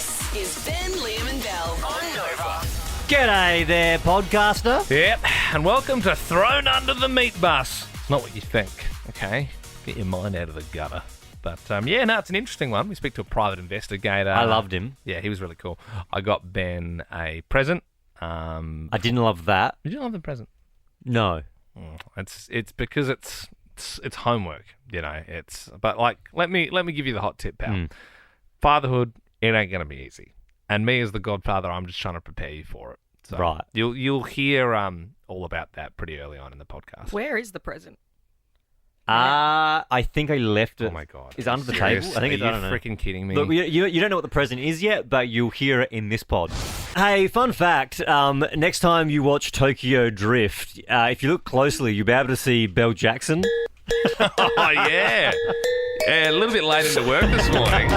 This is Ben, Liam and Belle on Nova. G'day there, podcaster. Yep, and welcome to Thrown Under the Meat Bus. It's not what you think, okay? Get your mind out of the gutter. But, it's an interesting one. We speak to a private investigator. I loved him. Yeah, he was really cool. I got Ben a present. I didn't love that. You didn't love the present? No. It's because it's homework, you know. But let me give you the hot tip, pal. Fatherhood, it ain't gonna be easy. And me as the godfather, I'm just trying to prepare you for it. So Right. You'll hear all about that pretty early on in the podcast. Where is the present? I think I left it. Oh my god! It's under the Serious? table. I think it's. Are I don't you know. freaking kidding me? Look, you don't know what the present is yet, but you'll hear it in this pod. Hey, fun fact. Next time you watch Tokyo Drift, if you look closely, you'll be able to see Belle Jackson. Oh yeah. Yeah, a little bit late into work this morning.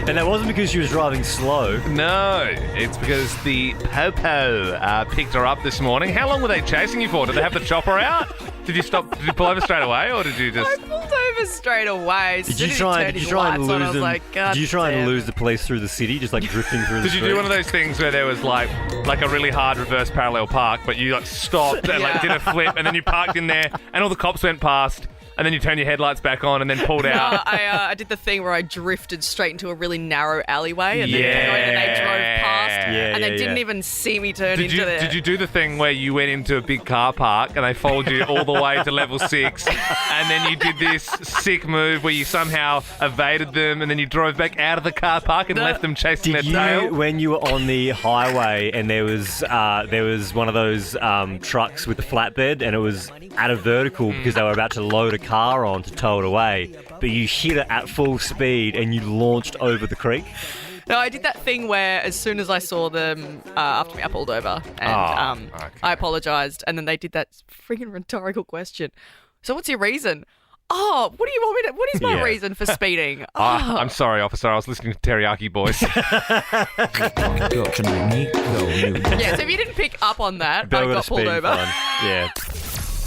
And that wasn't because she was driving slow. No, it's because the Popo picked her up this morning. How long were they chasing you for? Did they have the chopper out? Did you stop? Did you pull over straight away, or did you just? I pulled over straight away. Did you try and lose them? Did you try and lose the police through the city, just like drifting through the Did you street? do one of those things where there was like a really hard reverse parallel park, but you stopped and did a flip, and then you parked in there, and all the cops went past, and then you turned your headlights back on, and then pulled out? I did the thing where I drifted straight into a really narrow alleyway, and then they drove past, and they didn't even see me turn into there. Did you do the thing where you went into a big car park and they followed you all the way to level 6, and then you did this sick move where you somehow evaded them, and then you drove back out of the car park and left them chasing their tail? When you were on the highway and there was one of those trucks with the flatbed, and it was at a vertical because they were about to load a car on to tow it away, but you hit it at full speed and you launched over the creek? No, I did that thing where as soon as I saw them after me, I pulled over and I apologised, and then they did that freaking rhetorical question. So what's your reason? Oh, what do you want me to? What is my reason for speeding? I'm sorry, officer. I was listening to Teriyaki Boys. Yeah, so if you didn't pick up on that, Belle I got pulled over. Yeah.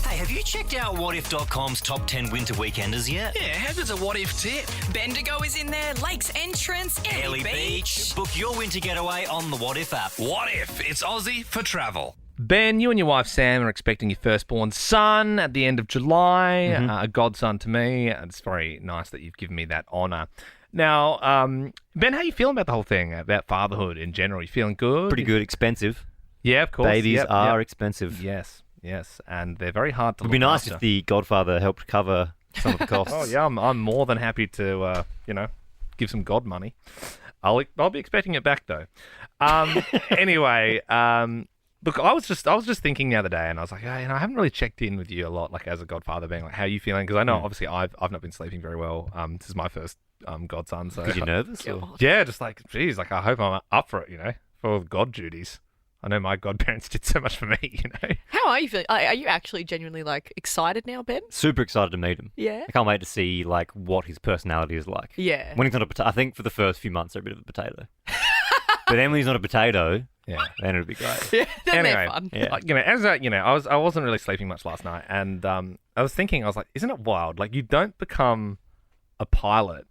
Hey, have you checked out whatif.com's top 10 winter weekenders yet? Yeah, how good's a what if tip? Bendigo is in there, Lakes Entrance, Airlie Beach. Book your winter getaway on the What If app. What if it's Aussie for travel? Ben, you and your wife Sam are expecting your firstborn son at the end of July, a godson to me. It's very nice that you've given me that honour. Now, Ben, how you feeling about the whole thing, about fatherhood in general? You feeling good? Pretty good. Expensive. Yeah, of course. Babies are expensive. Yes, and they're very hard to It would be look nice after. if the Godfather helped cover some of the costs. Oh yeah, I'm more than happy to give some god money. I'll be expecting it back though. Anyway, look, I was just thinking the other day, and I was like, I haven't really checked in with you a lot, like as a godfather, being like, how are you feeling? Because I know obviously I've not been sleeping very well. This is my first godson, so Because you're nervous? Or? yeah, just like, geez, like I hope I'm up for it, for all the god duties. I know my godparents did so much for me, How are you feeling? Are you actually genuinely excited now, Ben? Super excited to meet him. Yeah. I can't wait to see what his personality is like. Yeah. When he's not a potato, I think for the first few months they're a bit of a potato. But then when he's not a potato, Yeah. then it'll be great. Yeah, then Anyway, they're fun. Yeah. I wasn't really sleeping much last night, and I was thinking, I was like, isn't it wild? Like, you don't become a pilot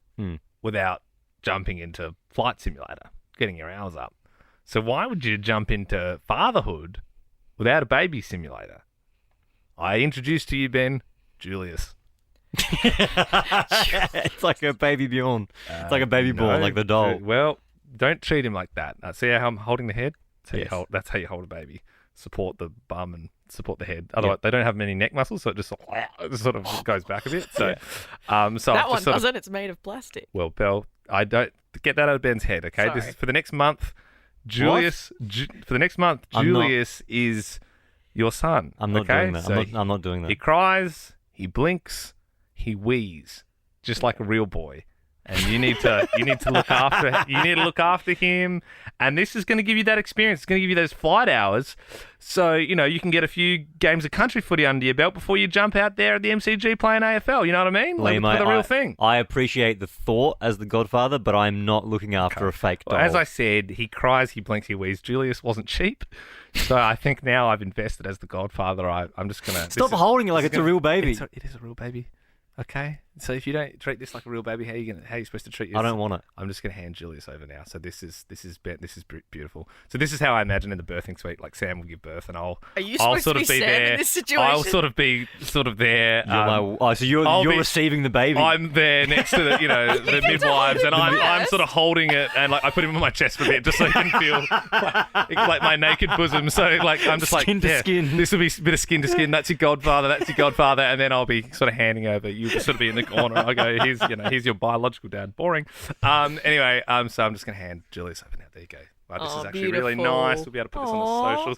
without jumping into Flight Simulator, getting your hours up. So why would you jump into fatherhood without a baby simulator? I introduced to you, Ben, Julius. It's like a baby Bjorn. It's like a baby born, like the doll. Well, don't treat him like that. See how I'm holding the head? Yes. That's how you hold a baby. Support the bum and support the head. Otherwise, they don't have many neck muscles, so it just sort of goes back a bit. So, so That one doesn't. It's made of plastic. Well, Belle, I don't get that out of Ben's head. Okay, Sorry. this is for the next month. Julius, for the next month, Julius is your son. I'm not okay? doing that. So I'm not doing that. He cries, he blinks, he wheezes, just like a real boy. And you need to look after him. And this is going to give you that experience. It's going to give you those flight hours, so you can get a few games of country footy under your belt before you jump out there at the MCG playing AFL. You know what I mean? Liam, For the real thing. I appreciate the thought as the Godfather, but I'm not looking after a fake doll. Well, as I said, he cries, he blinks, he wheezes. Julius wasn't cheap, so I think now I've invested as the Godfather. I'm just gonna Stop holding it like it's a real baby. It is a real baby. Okay, So if you don't treat this like a real baby, how are you supposed to treat yours? I don't want it. I'm just going to hand Julius over now. So this is beautiful. So this is how I imagine in the birthing suite, like Sam will give birth, and I'll supposed sort to of be be Sam there. in this situation? I'll sort of be there. So you're receiving the baby. I'm there next to the the midwives, and I'm sort of holding it, and like I put him on my chest for a bit, just so he can feel like my naked bosom. So like I'm just Skin to skin. This will be a bit of skin to skin. That's your godfather. And then I'll be sort of handing over. You'll sort of be in the corner. I go, here's your biological dad. Boring. Anyway, so I'm just gonna hand Julius over now. There you go. Wow, this is actually really nice. We'll be able to put this on the socials.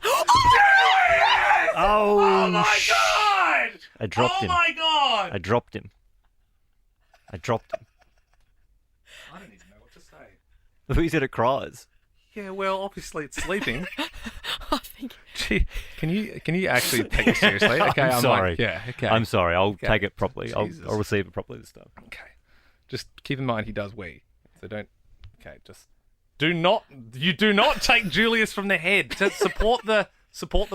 Oh my god! I dropped him. Oh my god! I dropped him. I don't even know what to say. Who said it cries? Yeah, well, obviously it's sleeping. I think. Gee, can you actually take it seriously? Okay, I'm sorry. Okay. I'm sorry. I'll take it properly. I'll Jesus. receive it properly this time. Okay. Just keep in mind he does wee. So don't. Okay, just do not. You do not take Julius from the head. Just support the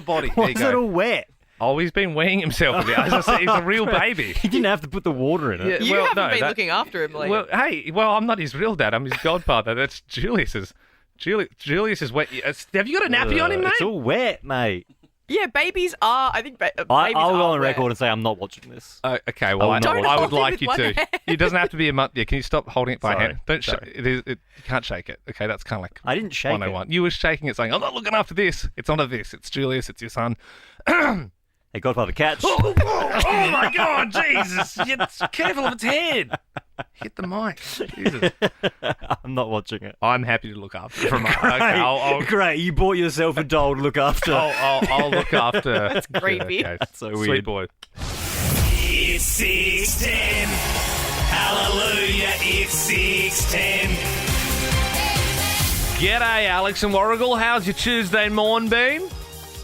body. There Why you is go. it all wet? Oh, he's been weeing himself. As I said, he's a real baby. He didn't have to put the water in it. Yeah, You well, haven't no, been that- looking after him, like. Well, hey, I'm not his real dad. I'm his godfather. That's Julius's. Julius is wet. Have you got a nappy on him, mate? It's all wet, mate. Yeah, babies are. I think babies I'll go are on wet. record and say I'm not watching this. Okay, well, I Don't would hold it like with you one to. hand. It doesn't have to be a month. Yeah, can you stop holding it by Sorry. hand? Don't shake Sorry. it. You can't shake it. Okay, that's kind of like I didn't shake it. 101. You were shaking it, saying, "I'm not looking after this. It's not a this. It's Julius. It's your son." Hey, Godfather, catch. Oh my God, Jesus! You're careful of its head. Hit the mic. Jesus. I'm not watching it. I'm happy to look after it from okay, I'll Great, you bought yourself a doll to look after. I'll look after. That's creepy. That's so Sweet weird. boy. It's 6:10. Hallelujah, it's 6:10. G'day, Alex and Warrigal. How's your Tuesday morn been?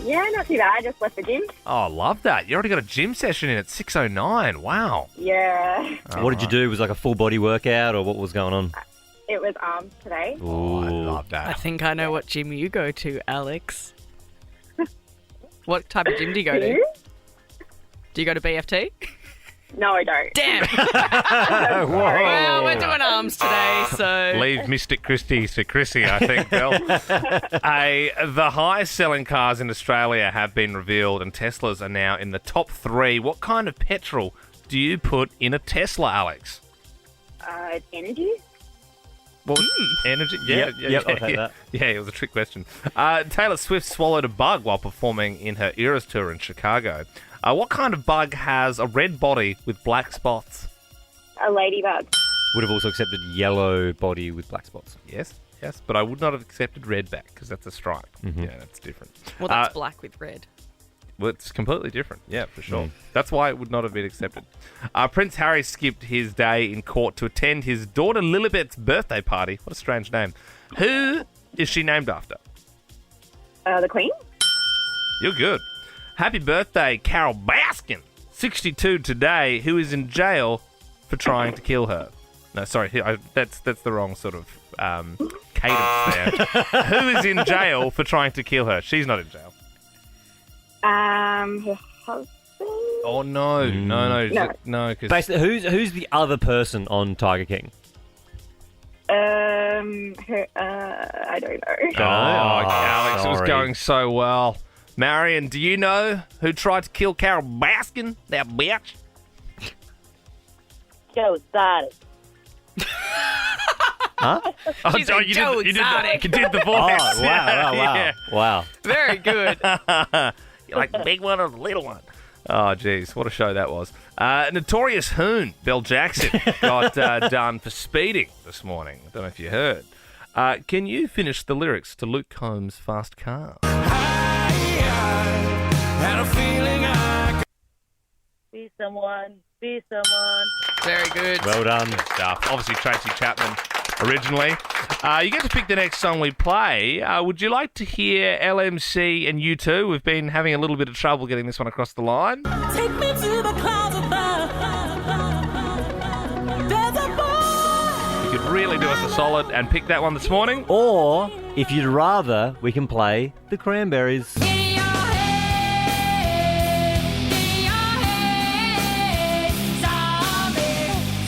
Yeah, not too bad. I just left the gym. Oh, I love that. You already got a gym session in at 6:09. Wow. Yeah. What did you do? Was it like a full body workout or what was going on? It was arms today. Oh, I love I that. think I know what gym you go to, Alex. What type of gym do you go to? You? Do you go to BFT? No, I don't. Damn. Whoa. Well, we're doing arms today, so. Leave Mystic Christie to Chrissy, I think, Belle. The highest selling cars in Australia have been revealed, and Teslas are now in the top 3. What kind of petrol do you put in a Tesla, Alex? Energy? Well, energy. Yeah, Yep, I'll take that. Yeah, it was a trick question. Taylor Swift swallowed a bug while performing in her Eras tour in Chicago. What kind of bug has a red body with black spots? A ladybug. Would have also accepted yellow body with black spots. Yes, but I would not have accepted redback because that's a stripe. Yeah, that's different. Well, that's black with red. Well, it's completely different. Yeah, for sure. That's why it would not have been accepted. Prince Harry skipped his day in court to attend his daughter Lilibet's birthday party. What a strange name. Who is she named after? The Queen? You're good. Happy birthday, Carol Baskin, 62 today, who is in jail for trying to kill her. No, sorry, that's the wrong sort of cadence there. Who is in jail for trying to kill her? She's not in jail. Her husband? Oh, no. No. Cause Basically, who's the other person on Tiger King? I don't know. Alex, it was sorry. going so well. Marion, do you know who tried to kill Carol Baskin? That bitch. Joe Exotic. Huh? She's a Joe Exotic. You did the voice. Oh, wow. Yeah. Wow. Very good. You like the big one or the little one? Oh, jeez, what a show that was. Notorious Hoon, Belle Jackson, got done for speeding this morning. I don't know if you heard. Can you finish the lyrics to Luke Combs' Fast Car? Be someone. Be someone. Very good. Well done. Stuff. Obviously, Tracy Chapman originally. You get to pick the next song we play. Would you like to hear LMC and U2? We've been having a little bit of trouble getting this one across the line. Take me to the clouds above. There's a boy. You could really do us a solid and pick that one this morning. Or, if you'd rather, we can play the Cranberries. In your head, zombie.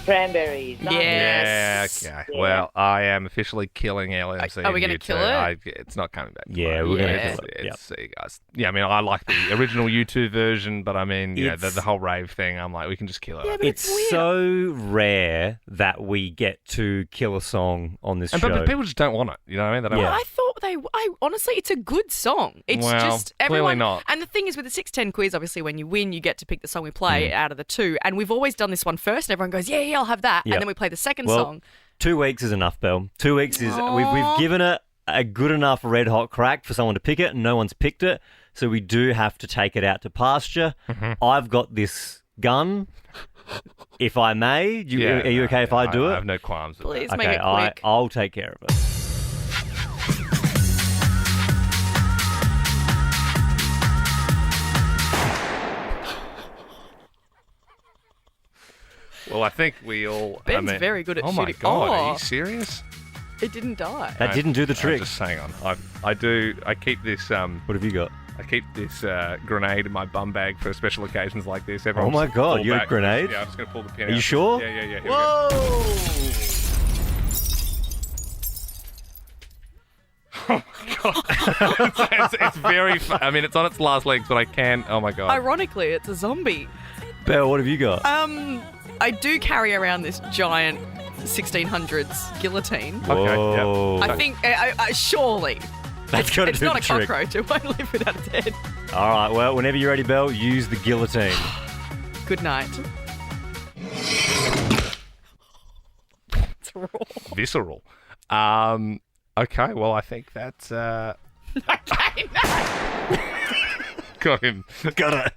Cranberries. Yes. Yeah, okay. Yeah. Well, I am officially killing LMC. Are we going gonna to kill it? It's not coming back. Yeah, tomorrow. we're gonna Yeah. kill it. See you guys. Yeah, I mean, I like the original U2 version, but I mean, you know, It's- the whole rave thing. I'm like, we can just kill it. It's so rare that we get to kill a song on this And, show. but people just don't want it. You know what I mean? They don't Yeah. want I thought honestly, it's a good song. It's Well, just clearly everyone. not. And the thing is, with the 610 quiz, obviously, when you win, you get to pick the song we play out of the two. And we've always done this one first, and everyone goes, yeah, I'll have that. Yep. And then we play the second Well, song. 2 weeks is enough, Belle. 2 weeks is we've Aw. given it a good enough red hot crack for someone to pick it, and no one's picked it. So we do have to take it out to pasture. I've got this gun. If I may, are you okay if I do I it? have no qualms with Please that. make Okay, it quick. I'll take care of it. Well, I think we all. Ben's very good at Oh my shooting. god, are Oh. you serious? It didn't die. That didn't do the trick. Just hang on. I keep this. What have you got? I keep this grenade in my bum bag for special occasions like this. Oh Everyone my just God, pull you got a back. grenade? Yeah, I'm just gonna pull the pin. Are you out. sure? Yeah. Here we go. Whoa! It's very. I mean, it's on its last legs, but I can. Oh my god. Ironically, it's a zombie. Belle, what have you got? I do carry around this giant 1600s guillotine. Okay, Whoa. I think, surely. That's got to It's do not the a trick. cockroach. It won't live without its head. All right, well, whenever you're ready, Belle, use the guillotine. Good night. It's raw. Visceral. Okay. Well, I think that's. Got him. Got it.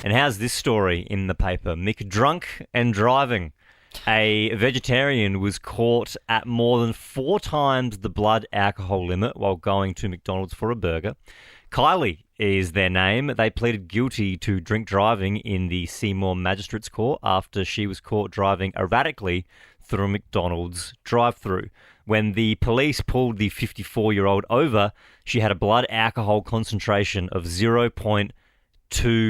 And how's this story in the paper? Mick drunk and driving. A vegetarian was caught at more than 4 times the blood alcohol limit while going to McDonald's for a burger. Kylie is their name. They pleaded guilty to drink driving in the Seymour Magistrates Court after she was caught driving erratically through a McDonald's drive-through. When the police pulled the 54-year-old over, she had a blood alcohol concentration of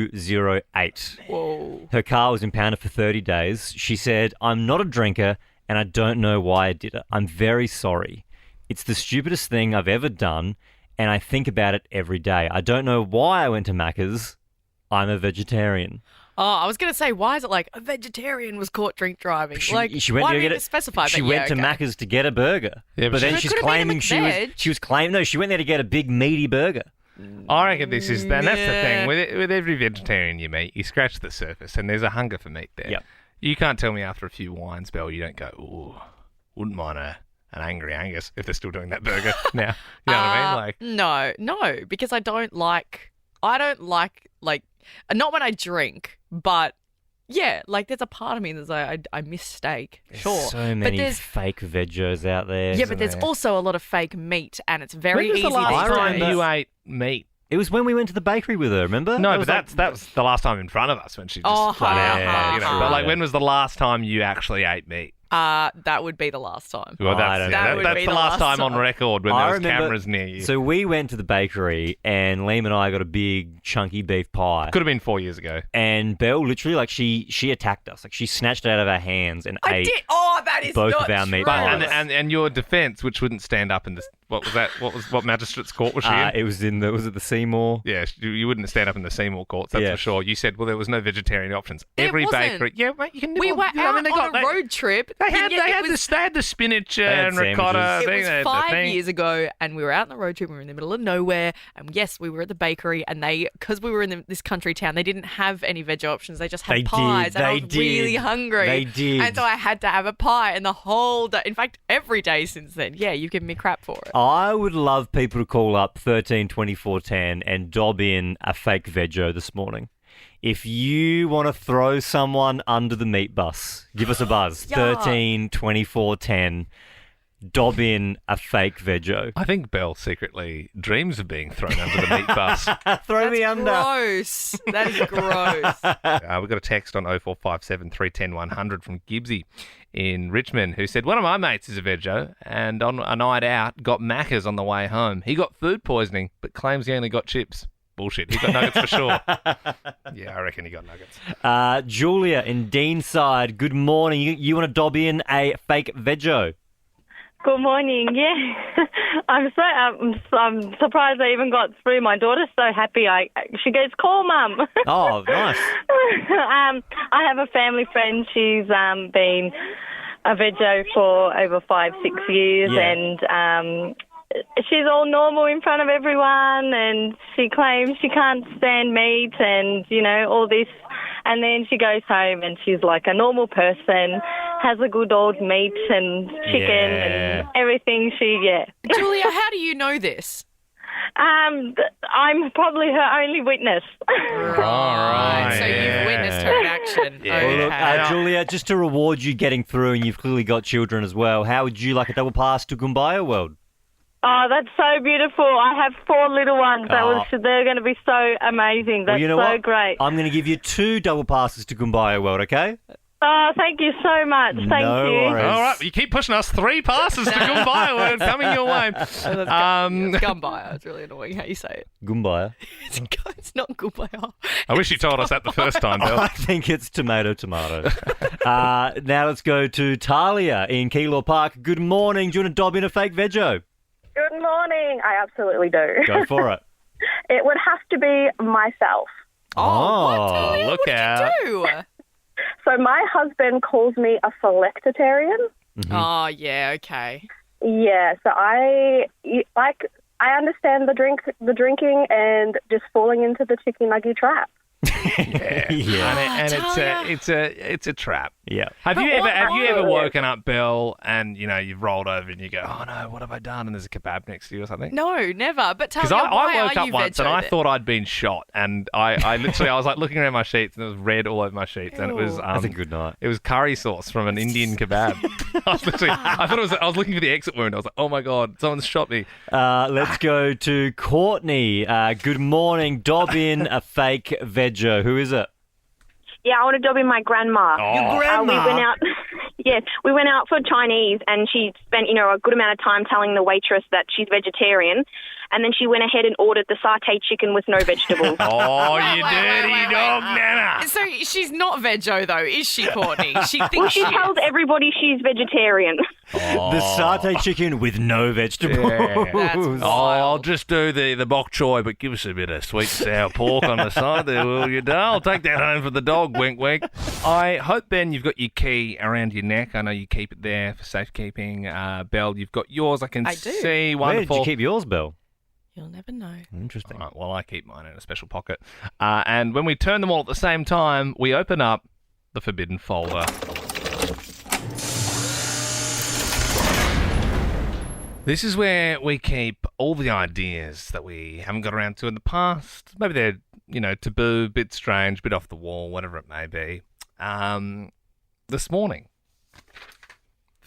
0.208. Whoa. Her car was impounded for 30 days. She said, "I'm not a drinker and I don't know why I did it. I'm very sorry. It's the stupidest thing I've ever done and I think about it every day. I don't know why I went to Macca's. I'm a vegetarian." Oh, I was going to say, why is it like a vegetarian was caught drink driving? She why went do to you get even it. specify? She but went yeah, to okay. Macca's to get a burger. Yeah, but then It she's could have been a claiming she McVeg. was claiming no, she went there to get a big meaty burger. I reckon this is, and that's the Yeah. thing with every vegetarian you meet, you scratch the surface, and there's a hunger for meat there. Yep. You can't tell me after a few wines, Belle, you don't go, ooh, wouldn't mind an angry Angus if they're still doing that burger now. You know what I mean? Like, No, because I don't like, not when I drink, but yeah, like there's a part of me that's like, I miss steak, sure. So but many there's, fake veggies out there. yeah, but there's there? also a lot of fake meat, and it's very when was easy the last these time days. you ate meat? It was when we went to the bakery with her, remember? No, That but was that was the last time in front of us when she just Oh, flat out, yeah, you know. true, But like, yeah. when was the last time you actually ate meat? That would be the last time. Well, I don't know. That would that's be the the last last time on time. record when I there was remember- cameras near you. So we went to the bakery and Liam and I got a big chunky beef pie. Could have been 4 years ago. And Belle literally, like, she attacked us. Like, she snatched it out of our hands and I ate. did. Oh, that is both not of our meat true. pies. And your defence, which wouldn't stand up in this, what was that? What magistrate's court was she in? It was was it the Seymour? Yeah, you wouldn't stand up in the Seymour courts, that's Yeah. for sure. You said, well, there was no vegetarian options. There Every wasn't. bakery, yeah, mate, you can. We were you know, out I mean, on a road trip. They had, and yet they it was- had the spinach had and ricotta sandwiches. thing. It they had was the 5 thing. years ago, and we were out on the road trip. We were in the middle of nowhere, and yes, we were at the bakery. And because we were in this country town, they didn't have any veg options. They just had They pies, did, and I they was really did. hungry. They did. and so I had to have a pie. And the whole day, in fact, every day since then, yeah, you've given me crap for it. I would love people to call up 13 24 10 and dob in a fake veggie this morning. If you want to throw someone under the meat bus, give us a buzz. Yuck. 13 24 10. Dob in a fake veggie. I think Belle secretly dreams of being thrown under the meat bus. Throw me That's under. gross. That is gross. We've got a text on 0457 310 100 from Gibbsy in Richmond who said, one of my mates is a veggie and on a night out got Macca's on the way home. He got food poisoning but claims he only got chips. bullshit. He got nuggets for sure. Yeah, I reckon he got nuggets. Julia in Deanside, good morning. You want to dob in a fake veggie? Good morning. Yeah, I'm surprised I even got through. My daughter's so happy. She goes, "Call Mum." Oh, nice. I have a family friend. She's been a veggie for over 5-6 years, and she's all normal in front of everyone, and she claims she can't stand meat, and all this. And then she goes home and she's like a normal person, has a good old meat and chicken and everything. Julia, how do you know this? I'm probably her only witness. Right. So you've witnessed her in action. Yeah. Well, look, Julia, just to reward you getting through, and you've clearly got children as well, how would you like a double pass to Goombaya World? Oh, that's so beautiful. I have 4 little ones. They're going to be so amazing. That's great. I'm going to give you 2 double passes to Goombaya World, okay? Oh, thank you so much. Thank you. Worries. All right, you keep pushing us. 3 passes to Goombaya World coming your way. It's Gumbaya. It's really annoying how you say it. Goombaya. It's not Gumbaya. I wish you told us that the first time, Bill. I think it's tomato. Now let's go to Talia in Keilor Park. Good morning. Do you want to dob in a fake veggie? Good morning. I absolutely do. Go for it. It would have to be myself. Oh, what, look out. do? So my husband calls me a selectitarian. Mm-hmm. Oh, yeah, okay. Yeah, so I understand the drinking and just falling into the chicken nugget trap. Yeah. And it's a trap. Yeah. Have you ever woken up, Belle, and you've rolled over and you go, oh no, what have I done? And there's a kebab next to you or something? No, never. But tell me, because why I woke are up you once and I veggie thought I'd been shot, and I literally was like looking around my sheets and there was red all over my sheets, and it was That's a good night. It was curry sauce from an Indian kebab. I was looking for the exit wound. I was like, oh my god, someone's shot me. Let's go to Courtney. Good morning. Dob in a fake veggie. Who is it? Yeah, I want to dob in my grandma. Your grandma? We went out. Yes, we went out for Chinese, and she spent a good amount of time telling the waitress that she's vegetarian, and then she went ahead and ordered the satay chicken with no vegetables. Oh, you dirty dog, Nana. So she's not veggie though, is she, Courtney? She thinks she tells everybody she's vegetarian. Oh. The satay chicken with no vegetables. Yeah. That's Oh, I'll just do the bok choy, but give us a bit of sweet and sour pork on the side there, will you, Dale? I'll take that home for the dog, wink, wink. I hope, Ben, you've got your key around your neck. I know you keep it there for safekeeping. Belle, you've got yours. I do. See. Wonderful. Where did you keep yours, Belle? You'll never know. Interesting. All right, well, I keep mine in a special pocket. And when we turn them all at the same time, we open up the forbidden folder. This is where we keep all the ideas that we haven't got around to in the past. Maybe they're, taboo, a bit strange, a bit off the wall, whatever it may be. This morning,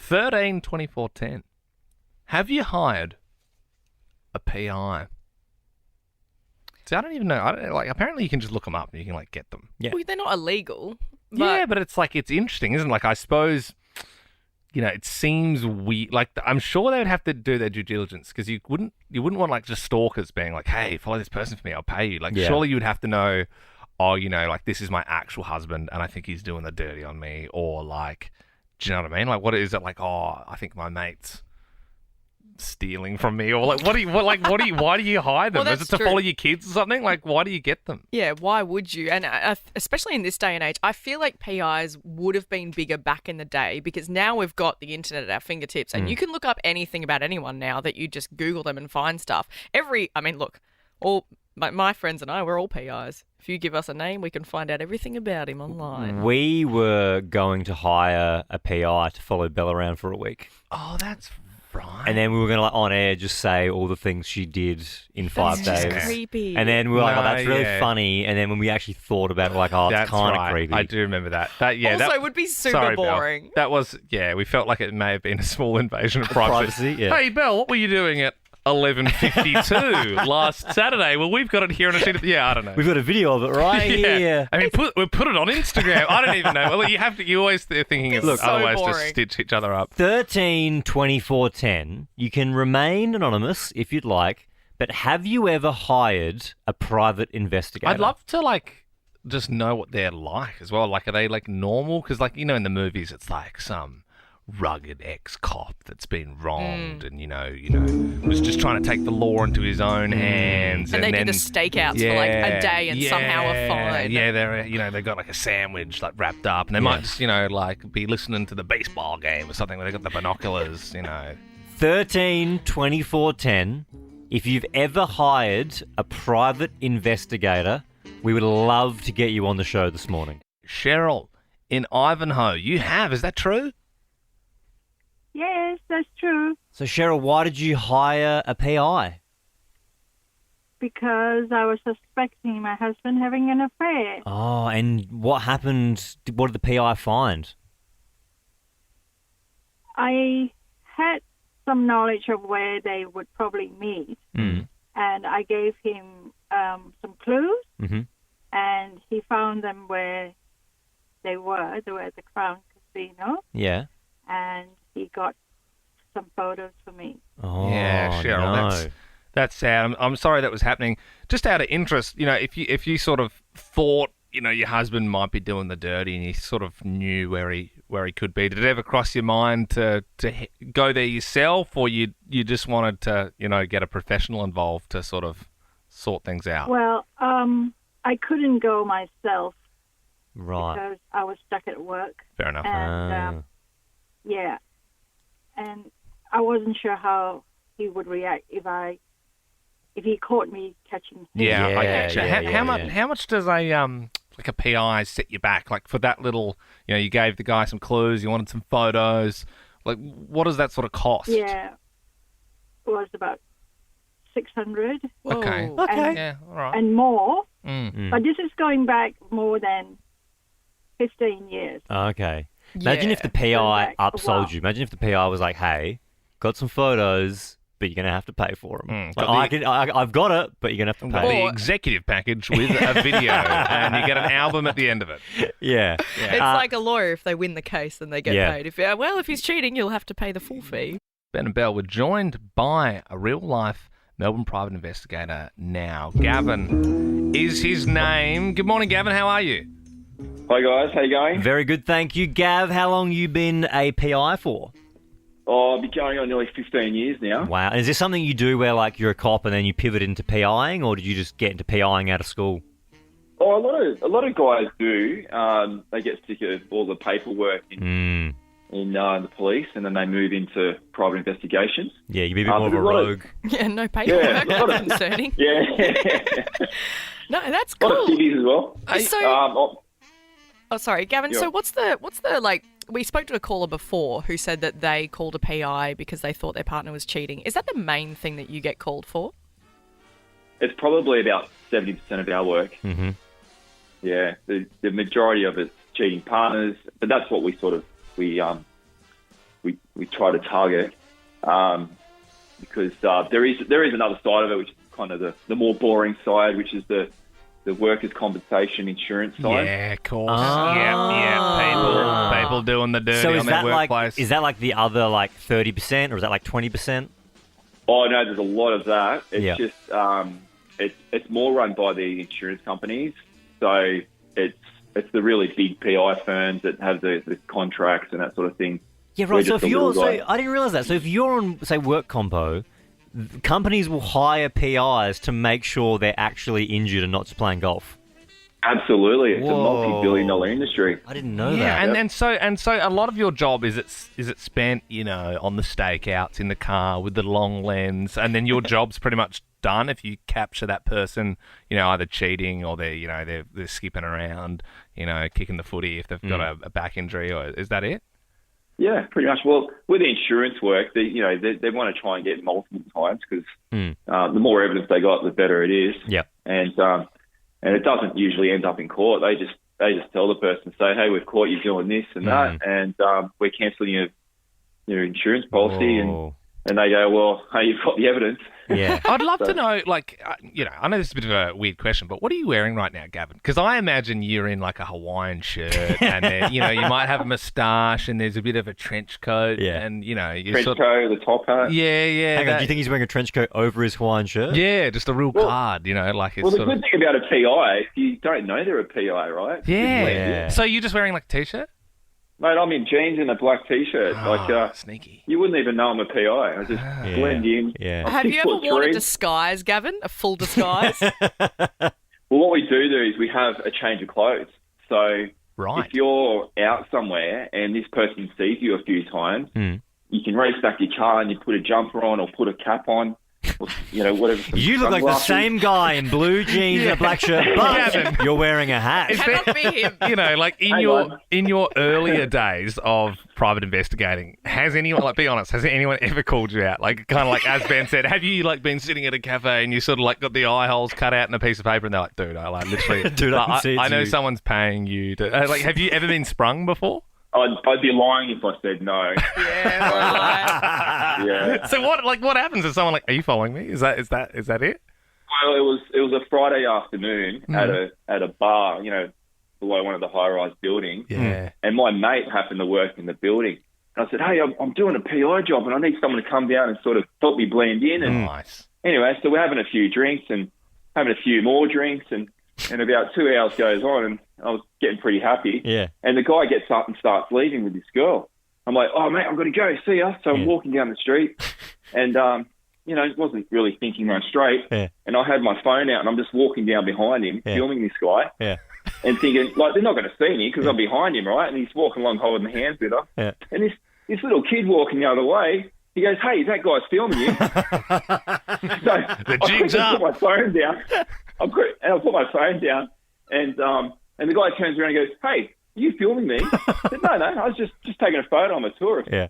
13/24/10. Have you hired a PI? See, I don't even know. Apparently you can just look them up and you can get them. Yeah. Well, they're not illegal. Yeah, but it's interesting, isn't it? I suppose, it seems weird. I'm sure they would have to do their due diligence, because you wouldn't want just stalkers being like, hey, follow this person for me, I'll pay you. Surely you would have to know, this is my actual husband and I think he's doing the dirty on me, or do you know what I mean? What is it I think my mate's stealing from me, or why do you hide them? Well, is it to follow your kids or something? Why do you get them? Yeah, why would you? And especially in this day and age, I feel like PIs would have been bigger back in the day, because now we've got the internet at our fingertips, and you can look up anything about anyone now that you just Google them and find stuff. All my friends and I, we're all PIs. If you give us a name, we can find out everything about him online. We were going to hire a PI to follow Belle around for a week. Oh, that's right. And then we were going to, on air, just say all the things she did in 5 days. Just creepy. And then we were like, oh, that's really funny. And then when we actually thought about it, it's kind of creepy. I do remember that. It would be super boring. Belle. That was, we felt like it may have been a small invasion of privacy. Yeah. Hey, Belle, what were you doing at 11:52 last Saturday? Well, we've got it here on a sheet of... Yeah, I don't know. We've got a video of it right here. I mean, we put it on Instagram. I don't even know. Well, you always thinking of other ways to stitch each other up. 13/24/10. You can remain anonymous if you'd like, but have you ever hired a private investigator? I'd love to just know what they're like as well. Like, are they normal? Because in the movies, it's like some rugged ex-cop that's been wronged and was just trying to take the law into his own hands, and they do the stakeouts for a day and somehow are fine. Yeah, they've got a sandwich wrapped up, and they might just be listening to the baseball game or something where they got the binoculars. 13 24 10. If you've ever hired a private investigator, we would love to get you on the show this morning. Cheryl in Ivanhoe, you have, is that true? Yes, that's true. So, Cheryl, why did you hire a PI? Because I was suspecting my husband having an affair. Oh, and what happened? What did the PI find? I had some knowledge of where they would probably meet, and I gave him some clues, and he found them where they were. They were at the Crown Casino. Yeah. And he got some photos for me. Oh, yeah, Cheryl, no. That's sad. I'm sorry that was happening. Just out of interest, if you sort of thought, your husband might be doing the dirty and you sort of knew where he could be, did it ever cross your mind to go there yourself, or you just wanted to, get a professional involved to sort of sort things out? Well, I couldn't go myself. Right. Because I was stuck at work. Fair enough. And, yeah. And I wasn't sure how he would react if he caught me catching him. Yeah, I get you. How much does a PI set you back? Like, for that little, you gave the guy some clues, you wanted some photos. Like, what does that sort of cost? Yeah. It was about 600. Okay. And, yeah, all right. And more. Mm. But this is going back more than 15 years. Okay. Imagine if the PI upsold you. Imagine if the PI was like, hey, got some photos, but you're going to have to pay for them. I've got it, but you're going to have to pay. The executive package with a video, and you get an album at the end of it. Yeah. It's like a lawyer. If they win the case, then they get paid. If he's cheating, you'll have to pay the full fee. Ben and Belle were joined by a real-life Melbourne private investigator now. Gavin is his name. Good morning, Gavin. How are you? Hi guys, how you going? Very good, thank you. Gav, how long you been a PI for? Oh, I've been going on nearly 15 years now. Wow. And is this something you do where you're a cop and then you pivot into PIing, or did you just get into PIing out of school? Oh, a lot of guys do. They get sick of all the paperwork in the police, and then they move into private investigations. Yeah, you'd be a bit more of a rogue. Yeah, no paperwork. That's concerning. Yeah. No, that's cool. A lot of civvies as well. Sorry, Gavin. Yeah. So what's the we spoke to a caller before who said that they called a PI because they thought their partner was cheating. Is that the main thing that you get called for? It's probably about 70% of our work. Mm-hmm. Yeah, the majority of it's cheating partners, but that's what we sort of we try to target because there is another side of it, which is kind of the more boring side, which is the workers' compensation insurance side. Yeah, of course. Yeah. People doing the dirty on their workplace. Is that the other 30%, or is that 20%? Oh no, there's a lot of that. It's just it's more run by the insurance companies. So it's the really big PI firms that have the contracts and that sort of thing. Yeah, right. So I didn't realise that. So if you're on, say, work compo, companies will hire PIs to make sure they're actually injured and not just playing golf. Absolutely, it's a multi-billion-dollar industry. I didn't know that. Yeah, and so a lot of your job is it spent on the stakeouts in the car with the long lens, and then your job's pretty much done if you capture that person, either cheating or they're skipping around, kicking the footy if they've got a back injury, or is that it? Yeah, pretty much. Well, with the insurance work, they want to try and get multiple times because the more evidence they got, the better it is. Yeah, and it doesn't usually end up in court. They just tell the person, say, hey, we've caught you doing this and that, and we're cancelling your insurance policy, And they go, well, hey, you've got the evidence. Yeah. I'd love to know, like, I know this is a bit of a weird question, but what are you wearing right now, Gavin? Because I imagine you're in like a Hawaiian shirt and then, you might have a moustache and there's a bit of a trench coat. Yeah. And, you're trench coat, the top hat. Yeah. Hang on, do you think he's wearing a trench coat over his Hawaiian shirt? Yeah, just a real card, like it's Well, the sort good of... thing about a PI, you don't know they're a PI, right? Yeah. So you're just wearing like a T-shirt? Mate, I'm in jeans and a black T-shirt. Sneaky. You wouldn't even know I'm a PI. I just blend in. Yeah. I'm Have you ever 6'3". worn a disguise, Gavin? A full disguise? Well, what we do is we have a change of clothes. So if you're out somewhere and this person sees you a few times, you can restack your car and you put a jumper on or put a cap on. Or, whatever. You look like the same guy in blue jeans and a black shirt, but you're wearing a hat. It cannot be him. Like in your earlier days of private investigating, has anyone, like, be honest, has anyone ever called you out? Like, kind of like as Ben said, have you like been sitting at a cafe and you sort of like got the eye holes cut out in a piece of paper and they're like, dude, I like literally, dude, I know someone's paying you to like. Have you ever been sprung before? I'd be lying if I said no. Yeah. Yeah. So what happens if someone like, are you following me? Is that it? Well, it was a Friday afternoon at a bar, below one of the high-rise buildings. Yeah. And my mate happened to work in the building. And I said, hey, I'm doing a PI job and I need someone to come down and sort of help me blend in. And nice. Anyway, so we're having a few drinks and having a few more drinks and about 2 hours goes on and I was getting pretty happy. Yeah. And the guy gets up and starts leaving with this girl. I'm like, oh, mate, I've got to go. See ya. So I'm walking down the street and, wasn't really thinking right straight. Yeah. And I had my phone out and I'm just walking down behind him, filming this guy. Yeah. And thinking, like, they're not going to see me because I'm behind him, right? And he's walking along holding hands with her. Yeah. And this little kid walking the other way, he goes, hey, that guy's filming you. So the jig's I up. put my phone down. I put my phone down and the guy turns around and goes, hey, are you filming me? I said, no, I was just taking a photo. I'm a tourist. Yeah.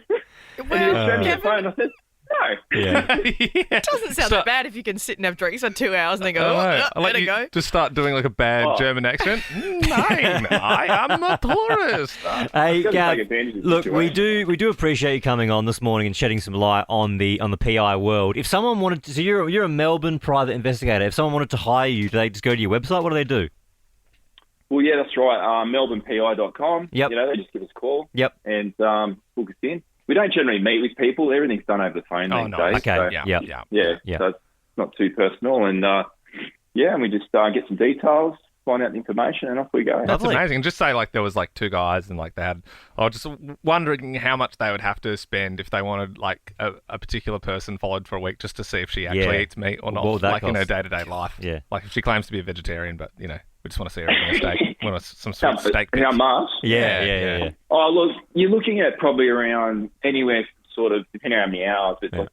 And he showed me the phone. I said, no. Yeah. It doesn't sound that bad if you can sit and have drinks for 2 hours and then go, let it go. Just start doing like a bad German accent. Nine, I am a tourist. Hey, Gav, look, we do appreciate you coming on this morning and shedding some light on the PI world. If someone wanted to, so you're a Melbourne private investigator. If someone wanted to hire you, do they just go to your website? What do they do? Well, yeah, that's right. melbournepi.com. Yep. They just give us a call. Yep. And book us in. We don't generally meet with people. Everything's done over the phone these days. Okay. So, Yeah. So it's not too personal. And, and we just get some details, find out the information, and off we go. That's amazing. And just say, like, there was, like, two guys and, like, they had... I was just wondering how much they would have to spend if they wanted, like, a particular person followed for a week just to see if she actually eats meat or not, like, in her day-to-day life. Yeah. Like, if she claims to be a vegetarian, but, we just want to see her eating a steak. We want some sweet steak bits. How much? Yeah. Oh, look, you're looking at probably around anywhere sort of, depending on how many hours, but like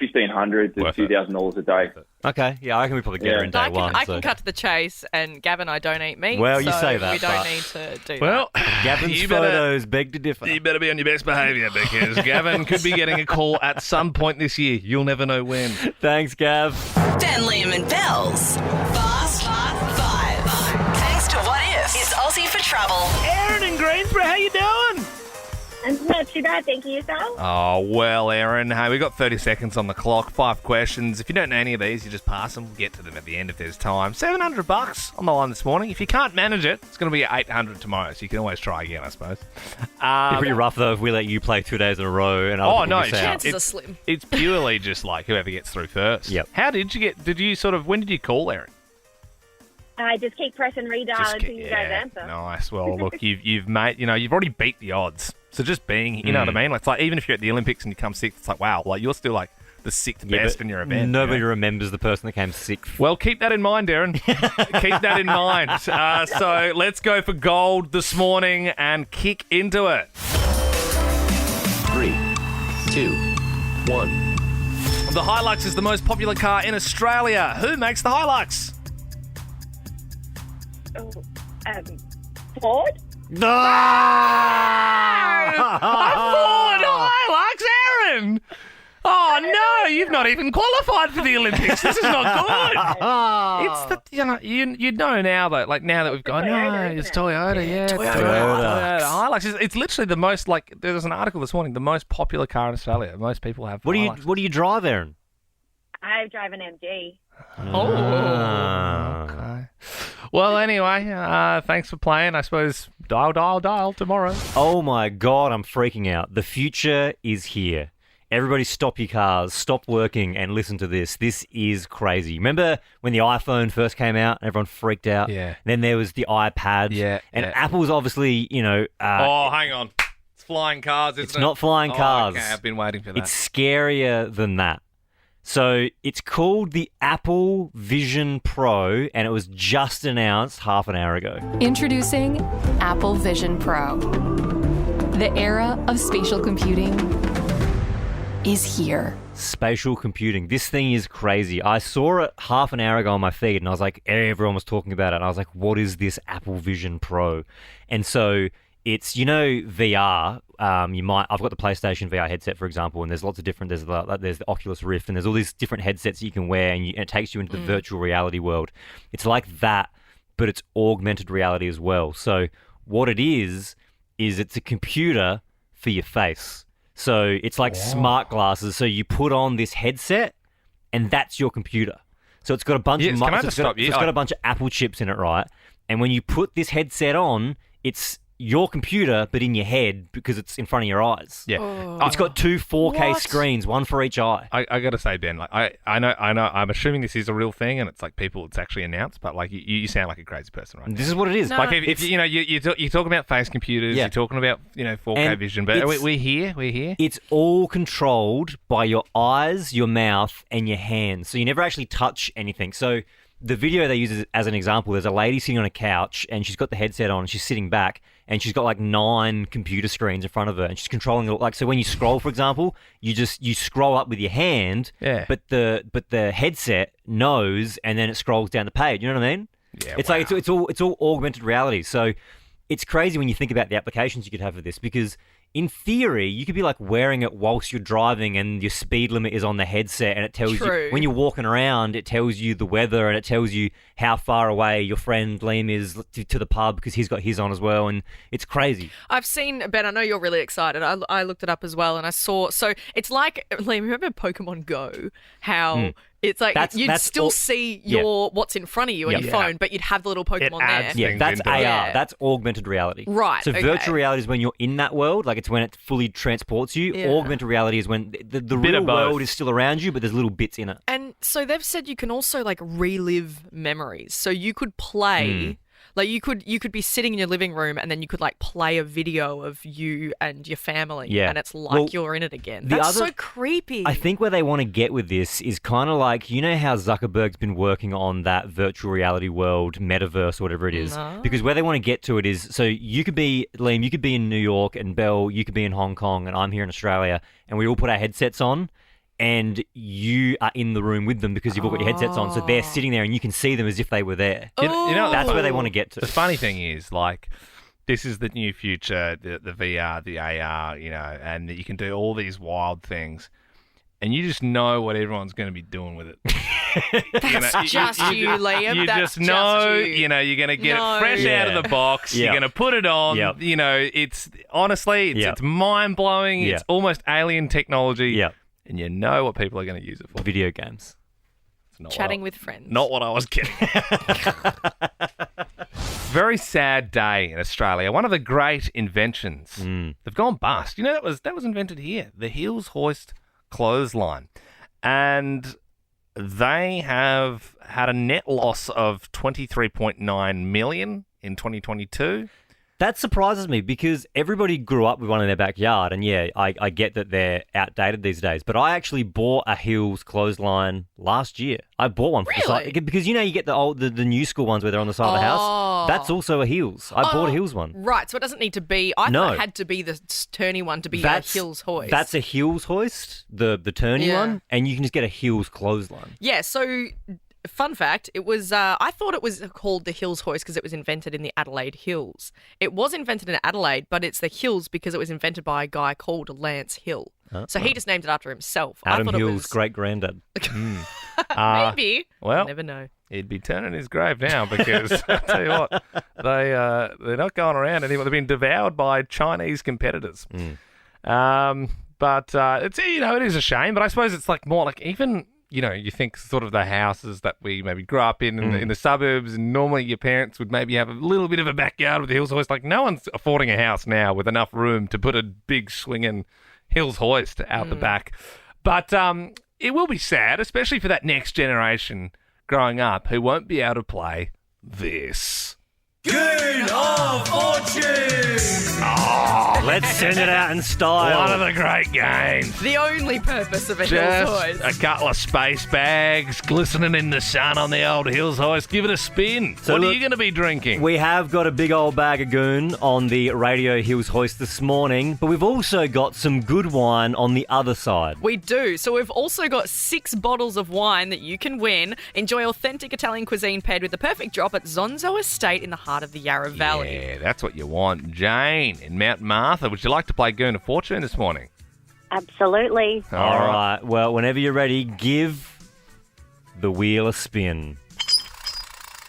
$1,500 to $2,000 a day. Okay, I reckon we probably get her in day one. I can cut to the chase, and Gavin, I don't eat meat. Well, you so say that, we don't but- need to do Well, Gavin's photos beg to differ. You better be on your best behaviour because Gavin could be getting a call at some point this year. You'll never know when. Thanks, Gav. Ben, Liam and Belle's Fast Five. Thanks to What If. It's Aussie for Trouble. Aaron in Greensboro, how you doing? I'm not too bad, thank you, yourself. Oh, well, Aaron, hey, we've got 30 seconds on the clock, 5 questions. If you don't know any of these, you just pass them. We'll get to them at the end if there's time. $700 on the line this morning. If you can't manage it, it's going to be $800 tomorrow, so you can always try again, I suppose. It'd be pretty rough, though, if we let you play 2 days in a row and Chances are slim. It's purely just like whoever gets through first. Yep. How did you when did you call, Aaron? I just keep pressing redial until you guys answer. Nice. Well, look, you've already beat the odds. So just being, you know what I mean? It's like even if you're at the Olympics and you come sixth, it's like wow, like you're still like the sixth best in your event. Nobody remembers the person that came sixth. Well, keep that in mind, Aaron. Keep that in mind. So let's go for gold this morning and kick into it. 3, 2, 1. The Hilux is the most popular car in Australia. Who makes the Hilux? Ford? No! A Ford Hilux, Aaron! Oh no, you've not even qualified for the Olympics. This is not good. It's the you know now though, like now that we've gone, no, it's Toyota, Toyota. Hilux. It's literally the most there was an article this morning, the most popular car in Australia. Most people have. What do you drive, Erin? I drive an MG. Okay. Well, anyway, thanks for playing. I suppose dial tomorrow. Oh my God, I'm freaking out. The future is here. Everybody stop your cars, stop working, and listen to this. This is crazy. Remember when the iPhone first came out and everyone freaked out? Yeah. Then there was the iPad. Yeah. And Apple's obviously, hang on. It's flying cars, isn't it? It's not flying cars. Okay, I've been waiting for that. It's scarier than that. So it's called the Apple Vision Pro, and it was just announced half an hour ago. Introducing Apple Vision Pro. The era of spatial computing is here. Spatial computing. This thing is crazy. I saw it half an hour ago on my feed, and I was like, everyone was talking about it. And I was like, what is this Apple Vision Pro? And so it's, VR. I've got the PlayStation VR headset, for example, and there's lots of different. There's the Oculus Rift, and there's all these different headsets that you can wear, and it takes you into the virtual reality world. It's like that, but it's augmented reality as well. So what it is it's a computer for your face. So it's like smart glasses. So you put on this headset, and that's your computer. So it's got a bunch of can I just stop you? It's got a bunch of Apple chips in it, right? And when you put this headset on, it's your computer, but in your head because it's in front of your eyes. Yeah. It's got two 4K screens, one for each eye. I got to say, Ben, I know. I'm assuming this is a real thing, and it's it's actually announced. But you sound like a crazy person, right? This is what it is. No. Like if you're talking about face computers, you're talking about 4K vision, but we're here. It's all controlled by your eyes, your mouth, and your hands. So you never actually touch anything. So the video they use as an example, there's a lady sitting on a couch, and she's got the headset on, and she's sitting back. And she's got 9 computer screens in front of her, and she's controlling it. So when you scroll, for example, you scroll up with your hand, but the headset knows, and then it scrolls down the page. You know what I mean? Yeah. It's all augmented reality. So it's crazy when you think about the applications you could have for this, because in theory, you could be wearing it whilst you're driving, and your speed limit is on the headset, and it tells you when you're walking around, it tells you the weather, and it tells you how far away your friend Liam is to the pub because he's got his on as well, and it's crazy. I've seen, Ben, I know you're really excited. I looked it up as well, and I saw, so it's like, Liam, remember Pokemon Go? How it's like you'd still see what's in front of you on your phone, but you'd have the little Pokemon there. Yeah, that's AR. That's augmented reality. Right. So virtual reality is when you're in that world, it's when it fully transports you. Yeah. Augmented reality is when the real world is still around you, but there's little bits in it. And so they've said you can also relive memories. So you could play. You could be sitting in your living room, and then you could play a video of you and your family, and it's you're in it again. That's so creepy. I think where they want to get with this is kind of how Zuckerberg's been working on that virtual reality world, metaverse, or whatever it is. No. Because where they want to get to it is, so you could be, Liam, you could be in New York, and Belle, you could be in Hong Kong, and I'm here in Australia, and we all put our headsets on, and you are in the room with them because you've all got your headsets on. So they're sitting there and you can see them as if they were there. That's where they want to get to. The funny thing is, this is the new future, the VR, the AR, and you can do all these wild things. And you just know what everyone's going to be doing with it. That's just you, Liam. You just know, you're going to get it fresh out of the box. You're going to put it on. It's honestly, it's mind-blowing. It's almost alien technology. And you know what people are going to use it for. Video games. Chatting with friends. Not what I was getting. Very sad day in Australia. One of the great inventions. They've gone bust. That was invented here. The Hilux hoist clothesline. And they have had a net loss of $23.9 million in 2022. That surprises me because everybody grew up with one in their backyard, and I get that they're outdated these days. But I actually bought a Hills clothesline last year. I bought one for the site because you get the new school ones where they're on the side of the house. That's also a Hills. I bought a Hills one. Right, so it doesn't need to be. I thought it had to be the turny one to be a Hills hoist. That's a Hills hoist, the turny one, and you can just get a Hills clothesline. Yeah. So. Fun fact, it was, I thought it was called the Hills hoist because it was invented in the Adelaide Hills. It was invented in Adelaide, but it's the Hills because it was invented by a guy called Lance Hill. So he just named it after himself. I Adam thought Hill's it was... great-granddad. Maybe. Well, you never know. He'd be turning his grave now because I tell you what, they're not going around anymore. They've been devoured by Chinese competitors. But it's it is a shame. But I suppose it's like more like even you think sort of the houses that we maybe grew up in the suburbs, and normally your parents would maybe have a little bit of a backyard with the Hills Hoist. Like no one's affording a house now with enough room to put a big swinging Hills Hoist out the back. But it will be sad, especially for that next generation growing up who won't be able to play this. Goon of Fortune! Oh, let's send it out in style. One of the great games. The only purpose of a Hills Hoist. Just a couple of space bags glistening in the sun on the old Hills Hoist. Give it a spin. So what are look, you going to be drinking? We have got a big old bag of Goon on the Radio Hills Hoist this morning, but we've also got some good wine on the other side. We do. So we've also got 6 bottles of wine that you can win. Enjoy authentic Italian cuisine paired with the perfect drop at Zonzo Estate in the heart of the Yarra Valley. Yeah, that's what you want. Jane in Mount Martha, would you like to play Goon of Fortune this morning? Absolutely. All right. Well, whenever you're ready, give the wheel a spin.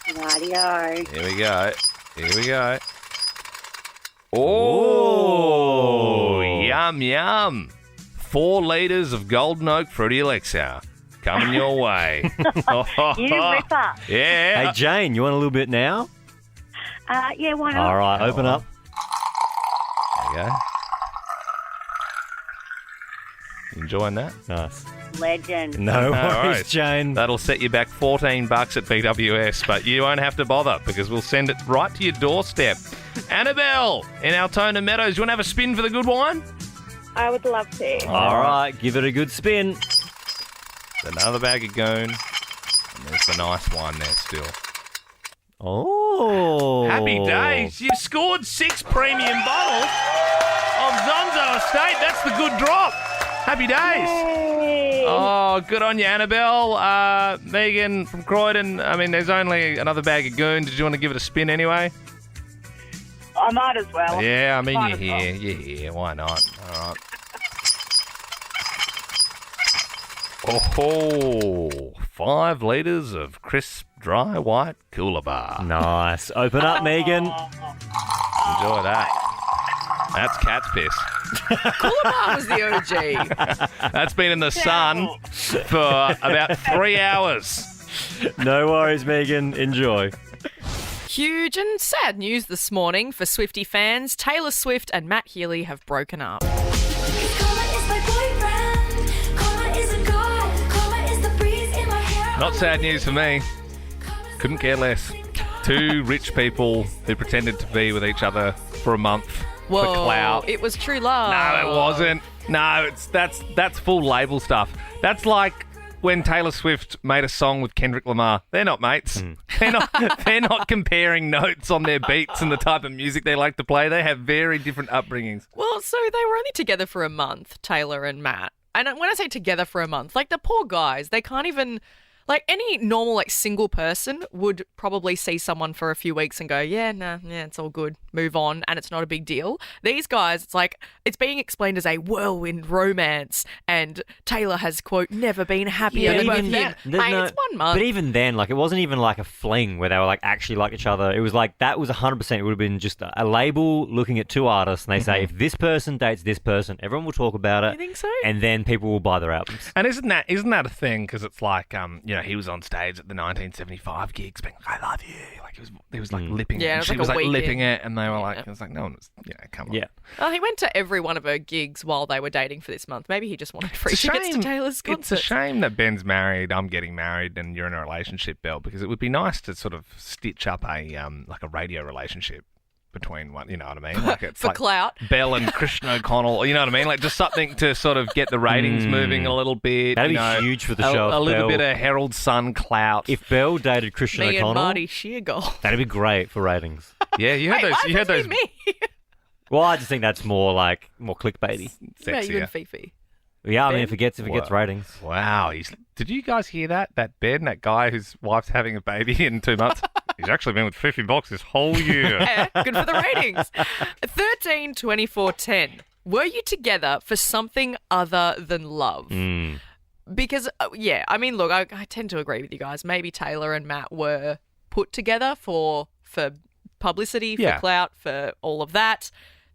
Radio. Here we go. Oh, yum, yum. 4 litres of Golden Oak Fruity Elixir coming your way. You ripper. Yeah. Hey, Jane, you want a little bit now? Yeah, why not? All right, open up. There you go. You enjoying that? Nice. Legend. No worries, worries. Jane. That'll set you back $14 at BWS, but you won't have to bother because we'll send it right to your doorstep. Annabelle in Altona Meadows, you want to have a spin for the good wine? I would love to. All right, give it a good spin. Another bag of Goon. And there's the nice one there still. Oh. Happy days. You've scored 6 premium bottles of Zonzo Estate. That's the good drop. Happy days. Yay. Oh, good on you, Annabelle. Megan from Croydon. I mean, there's only another bag of Goon. Did you want to give it a spin anyway? I might as well. Yeah, I mean, Might you're as here. You're here. Why not? All right. Oh, 5 litres of crisp, dry, white cooler bar. Nice. Open up, Megan. Enjoy that. That's cat's piss. Cooler Bar was the OG. That's been in the sun for about 3 hours. No worries, Megan. Enjoy. Huge and sad news this morning for Swiftie fans. Taylor Swift and Matt Healy have broken up. Not sad news for me. Couldn't care less. 2 rich people who pretended to be with each other for a month for clout. It was true love. No, it wasn't. No, that's full label stuff. That's like when Taylor Swift made a song with Kendrick Lamar. They're not mates. They're not comparing notes on their beats and the type of music they like to play. They have very different upbringings. Well, so they were only together for a month, Taylor and Matt. And when I say together for a month, like the poor guys, they can't even... Like any normal, like single person would probably see someone for a few weeks and go, yeah, it's all good, move on, and it's not a big deal. These guys, it's like, it's being explained as a whirlwind romance, and Taylor has, quote, never been happier than with him. It's 1 month. But even then, like, it wasn't even like a fling where they were like actually like each other. It was like, that was 100%. It would have been just a label looking at 2 artists, and they say, if this person dates this person, everyone will talk about it. You think so? And then people will buy their albums. And isn't that a thing? Because it's like, he was on stage at the 1975 gigs being like, I love you. Like he was like lipping it. And she was like lipping it, and they were like, it was like, no one was, come on. Yeah. Well, he went to every one of her gigs while they were dating for this month. Maybe he just wanted free tickets to Taylor's concert. It's a shame that Ben's married, I'm getting married, and you're in a relationship, Belle, because it would be nice to sort of stitch up a like a radio relationship between one, you know what I mean? Like it's for like clout. Belle and Christian O'Connell, you know what I mean? Like just something to sort of get the ratings moving a little bit. That'd be huge for the show. A little bit of Herald Sun clout. If Belle dated Christian Me O'Connell, and Marty Sheargold. that'd be great for ratings. Yeah, you heard those. You heard those. Me. Well, I just think that's more clickbaity. Yeah, you Sexier. and Fifi. Yeah, I mean, Ben? if it gets ratings. Wow. Did you guys hear that? That Ben, that guy whose wife's having a baby in 2 months, he's actually been with Fifi Box this whole year. Yeah, good for the ratings. 13, 24, 10. Were you together for something other than love? Because, I mean, look, I tend to agree with you guys. Maybe Taylor and Matt were put together for publicity, for clout, for all of that.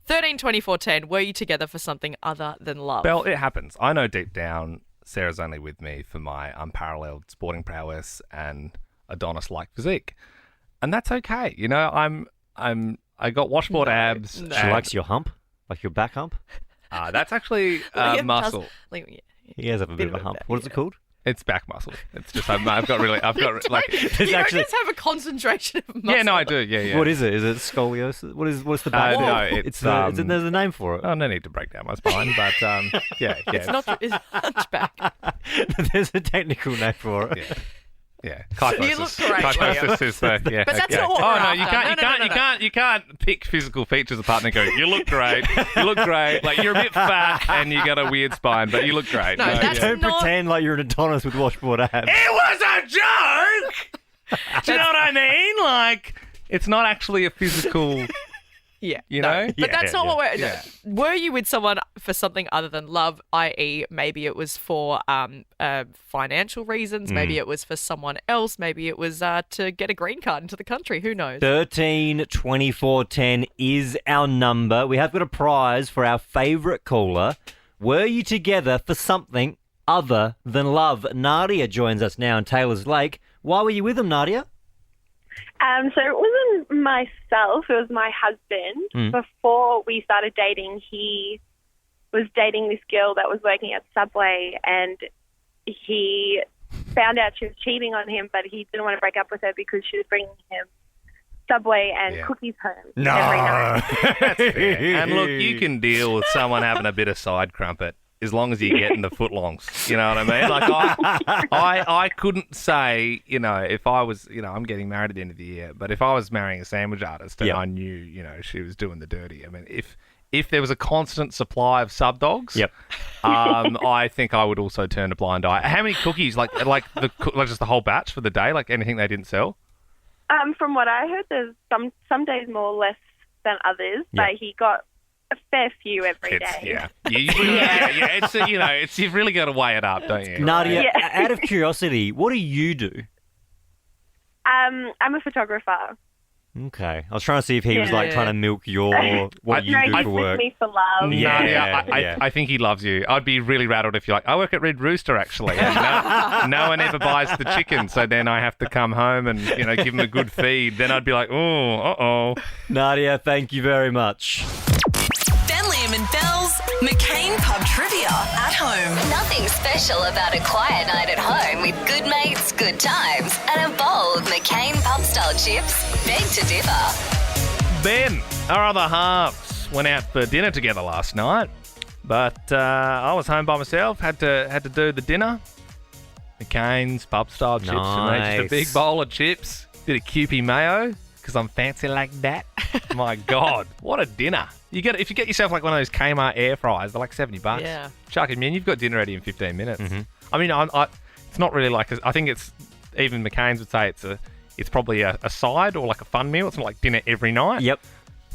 13, 24, 10, were you together for something other than love? Belle, it happens. I know deep down Sarah's only with me for my unparalleled sporting prowess and Adonis-like physique. And that's okay. You know, I got washboard abs. She likes your hump? Like your back hump? That's actually muscle. He has a bit of a hump. What is it called? It's back muscle. It's just I've got like. You don't just have a concentration of muscle. Yeah, no, I do. Yeah. What is it? Is it scoliosis? What's the back? No, it's there's a name for it. Oh, no need to break down my spine, but yeah. It's hunchback. There's a technical name for it. Yeah. Kyphosis. You look great, Kyphosis is the But that's not what we're after. you can't pick physical features apart and go, you look great. You look great. Like you're a bit fat and you got a weird spine, but you look great. No, that's don't pretend like you're an Adonis with washboard abs. It was a joke. Do you know what I mean? Like it's not actually a physical. Yeah, you know. But that's not what we're. Yeah. Were you with someone for something other than love? I.e., maybe it was for financial reasons. Maybe it was for someone else. Maybe it was to get a green card into the country. Who knows? 13 24 10 is our number. We have got a prize for our favourite caller. Were you together for something other than love? Nadia joins us now in Taylor's Lake. Why were you with him, Nadia? So it wasn't myself, it was my husband. Before we started dating, he was dating this girl that was working at Subway, and he found out she was cheating on him, but he didn't want to break up with her because she was bringing him Subway and cookies home every night. That's fair. And look, you can deal with someone having a bit of side crumpet as long as you get in the footlongs. You know what I mean? Like I couldn't say, you know, if I was, you know, I'm getting married at the end of the year, but if I was marrying a sandwich artist and I knew, you know, she was doing the dirty, I mean, if there was a constant supply of sub dogs, I think I would also turn a blind eye. How many cookies? Like just the whole batch for the day? Like anything they didn't sell? From what I heard, there's some days more or less than others, but he got a fair few every day. Yeah. It's you know, you've really got to weigh it up, don't you? Nadia, out of curiosity, what do you do? I'm a photographer. Okay, I was trying to see if he was like trying to milk what you do for work. Me for love. I think he loves you. I'd be really rattled if you're like, I work at Red Rooster actually. And no one ever buys the chicken, so then I have to come home and give him a good feed. Then I'd be like, oh. Nadia, thank you very much. Liam and Belle's McCain Pub Trivia at home. Nothing special about a quiet night at home with good mates, good times, and a bowl of McCain Pub-style chips. Beg to differ. Ben, our other halves, went out for dinner together last night, but I was home by myself, had to do the dinner. McCain's Pub-style chips. Nice. Just a big bowl of chips, bit of Kewpie mayo, because I'm fancy like that. My God, what a dinner. If you get yourself like one of those Kmart air fryers, they're like $70. Yeah. Chuck it in, you've got dinner ready in 15 minutes. Mm-hmm. I mean, it's not really like, I think it's, even McCain's would say it's probably a side or like a fun meal. It's not like dinner every night. Yep.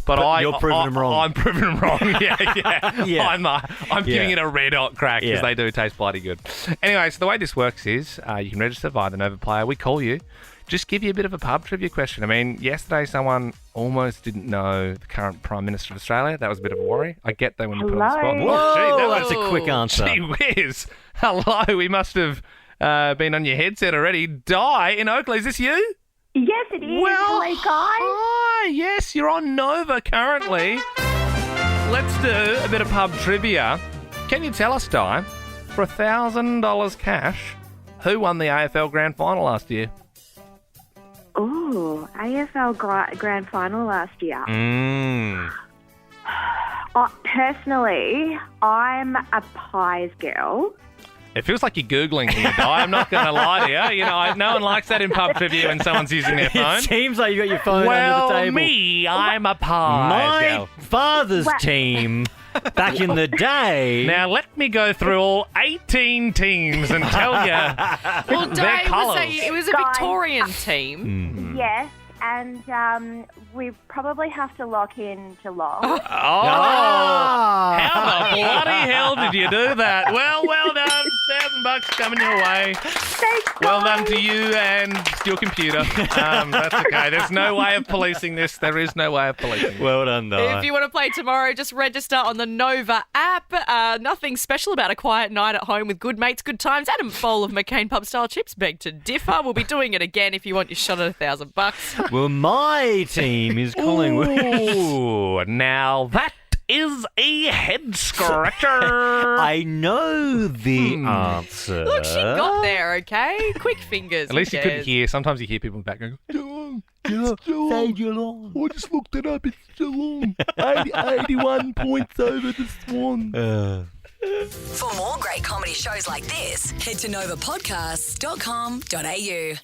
But you're proving them wrong. I'm proving them wrong. Yeah. I'm giving it a red hot crack because they do taste bloody good. Anyway, so the way this works is you can register via the Nova Player. We call you. Just give you a bit of a pub trivia question. I mean, yesterday someone almost didn't know the current Prime Minister of Australia. That was a bit of a worry. I get that when you put it on the spot. Whoa, that's a quick answer. Gee whiz. Hello, we must have been on your headset already. Di in Oakley, is this you? Yes, it is. Well, hello, guys. Hi, yes, you're on Nova currently. Let's do a bit of pub trivia. Can you tell us, Di, for $1,000 cash, who won the AFL Grand Final last year? Ooh, AFL Grand Final last year. Personally, I'm a Pies girl. It feels like you're Googling here, Di. I'm not going to lie to you. You know, no one likes that in pub trivia when someone's using their phone. It seems like you got your phone under the table. Me, I'm a Pies girl. My father's team back in the day. Now, let me go through all 18 teams and tell you well, their colours. It was a Victorian team. Yes, and we probably have to lock in Geelong. Oh, how the bloody hell did you do that? Well done. $1,000 coming your way. Thanks, well done to you and your computer. That's okay. There's no way of policing this. There is no way of policing this. Well done, though. If you want to play tomorrow, just register on the Nova app. Nothing special about a quiet night at home with good mates, good times, and a bowl of McCain pub-style chips. Beg to differ. We'll be doing it again if you want your shot at $1,000. Well, my team is Collingwood. Ooh, now that is a head scratcher. I know the answer. Look, she got there, okay? Quick fingers. At least you couldn't hear. Sometimes you hear people in the background go, Geelong. I just looked it up. It's Geelong. 81 points over the Swans. For more great comedy shows like this, head to novapodcasts.com.au.